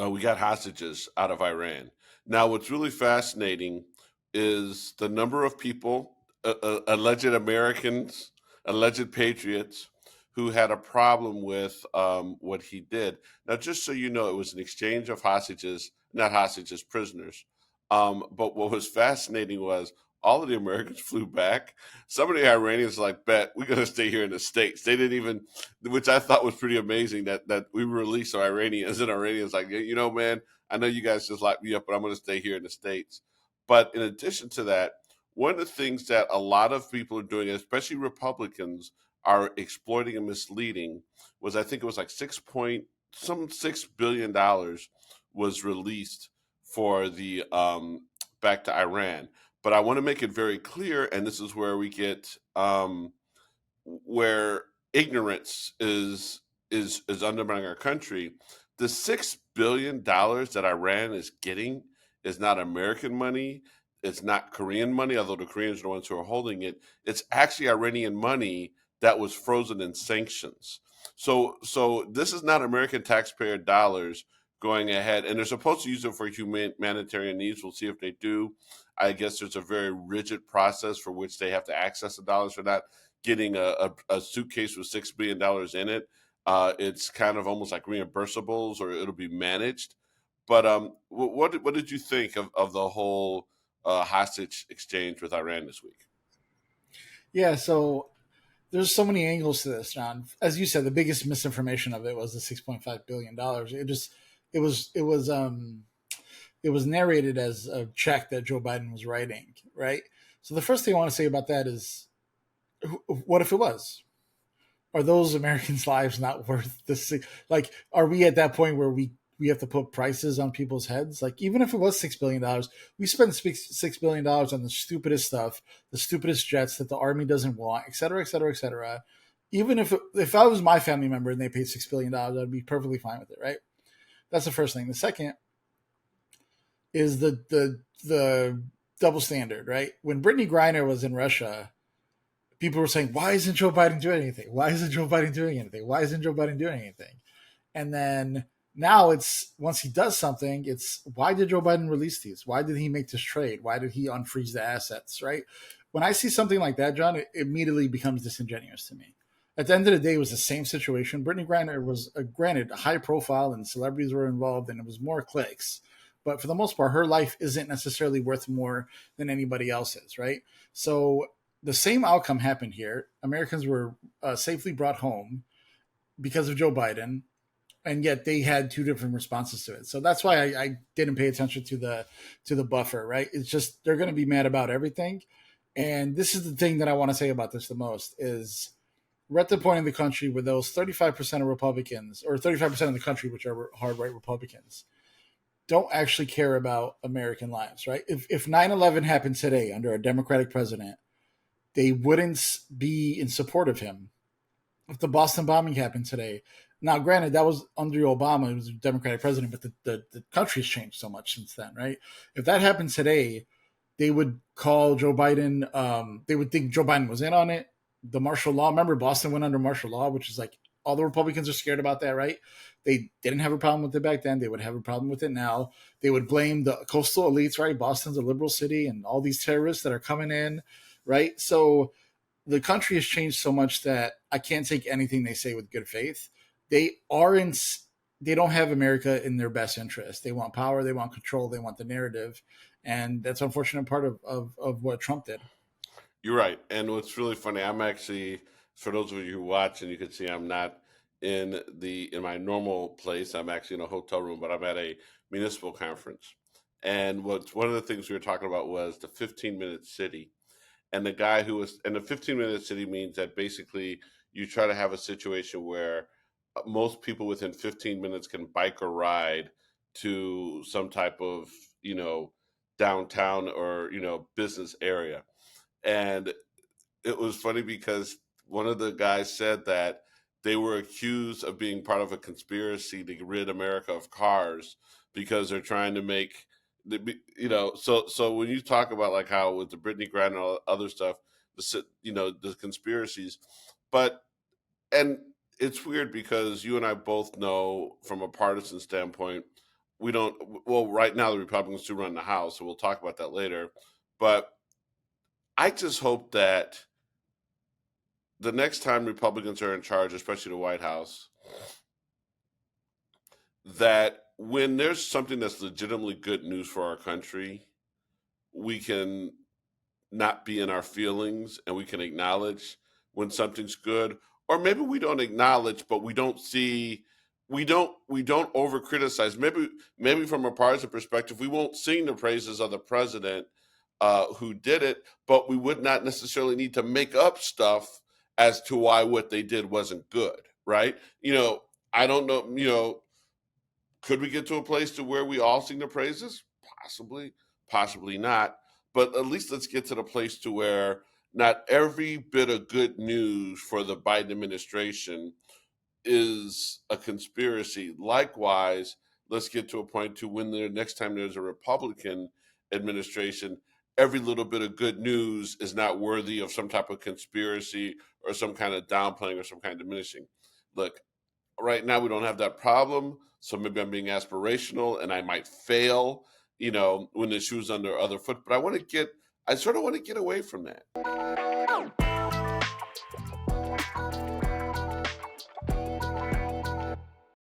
We got hostages out of Iran. Now, what's really fascinating is the number of people, alleged Americans, alleged patriots, who had a problem with what he did. Now, just so you know, it was an exchange of hostages, not hostages, prisoners. But what was fascinating was all of the Americans flew back. Some of the Iranians were like, bet we're going to stay here in the States. They didn't even, which I thought was pretty amazing that we released our Iranians, and Iranians like, you know, man, I know you guys just locked me up, but I'm going to stay here in the States. But in addition to that, one of the things that a lot of people are doing, especially Republicans, are exploiting and misleading was, I think it was like $6 billion was released for the back to Iran. But I want to make it very clear, and this is where we get where ignorance is undermining our country. The $6 billion that Iran is getting is not American money. It's not Korean money, although the Koreans are the ones who are holding it. It's actually Iranian money that was frozen in sanctions. So this is not American taxpayer dollars going ahead, and they're supposed to use it for humanitarian needs. We'll see if they do. I guess there's a very rigid process for which they have to access the dollars. They're not getting a suitcase with $6 billion in it. It's kind of almost like reimbursables, or it'll be managed. But what did you think of the whole hostage exchange with Iran this week? Yeah, so there's so many angles to this, John. As you said, the biggest misinformation of it was the $6.5 billion. It was narrated as a check that Joe Biden was writing, right? So the first thing I want to say about that is, what if it was? Are those Americans' lives not worth this? Like, are we at that point where we have to put prices on people's heads? Like, even if it was $6 billion, we spend $6 billion on the stupidest stuff, the stupidest jets that the army doesn't want, et cetera, et cetera, et cetera. Even if I was my family member and they paid $6 billion, I'd be perfectly fine with it, right? That's the first thing. The second is the double standard, right? When Brittany Griner was in Russia, people were saying, "Why isn't Joe Biden doing anything? Why isn't Joe Biden doing anything? Why isn't Joe Biden doing anything?" And then now it's, once he does something, it's, why did Joe Biden release these? Why did he make this trade? Why did he unfreeze the assets? Right? When I see something like that, John, it immediately becomes disingenuous to me. At the end of the day, it was the same situation. Brittany Griner was, granted, high profile and celebrities were involved, and it was more clicks. But for the most part, her life isn't necessarily worth more than anybody else's, right? So the same outcome happened here. Americans were safely brought home because of Joe Biden, and yet they had two different responses to it. So that's why I didn't pay attention to the buffer, right? It's just, they're going to be mad about everything. And this is the thing that I want to say about this the most is, we're at the point in the country where those 35% of Republicans, or 35% of the country, which are hard right Republicans, don't actually care about American lives, right? If 9/11 happened today under a Democratic president, they wouldn't be in support of him. If the Boston bombing happened today, now granted that was under Obama, he was a Democratic president, but the country's changed so much since then, right? If that happened today, they would call Joe Biden. They would think Joe Biden was in on it. The martial law. Remember, Boston went under martial law, which is like, all the Republicans are scared about that, right? They didn't have a problem with it back then. They would have a problem with it now. They would blame the coastal elites, right? Boston's a liberal city, and all these terrorists that are coming in, right? So the country has changed so much that I can't take anything they say with good faith. They aren't. They don't have America in their best interest. They want power. They want control. They want the narrative, and that's an unfortunate part of what Trump did. You're right. And what's really funny, I'm actually, for those of you who watch, and you can see I'm not in my normal place. I'm actually in a hotel room, but I'm at a municipal conference. And what's one of the things we were talking about was the 15-minute city. And the guy who was, and the 15-minute city means that basically you try to have a situation where most people within 15 minutes can bike or ride to some type of, you know, downtown or, business area. And it was funny because one of the guys said that they were accused of being part of a conspiracy to rid America of cars because they're trying to make so when you talk about like how with the Britney Grant and all other stuff, the conspiracies, but and it's weird because you and I both know from a partisan standpoint we don't. Well, right now the Republicans do run the House, so we'll talk about that later. But I just hope that the next time Republicans are in charge, especially the White House, that when there's something that's legitimately good news for our country, we can not be in our feelings and we can acknowledge when something's good. Or maybe we don't acknowledge, but we don't over criticize. Maybe from a partisan perspective, we won't sing the praises of the president who did it, but we would not necessarily need to make up stuff as to why what they did wasn't good, right? I don't know, could we get to a place to where we all sing the praises? Possibly, possibly not. But at least let's get to the place to where not every bit of good news for the Biden administration is a conspiracy. Likewise, let's get to a point to when the next time there's a Republican administration, every little bit of good news is not worthy of some type of conspiracy or some kind of downplaying or some kind of diminishing. Look, right now we don't have that problem, so maybe I'm being aspirational and I might fail, when the shoe's on the other foot. But I sort of want to get away from that.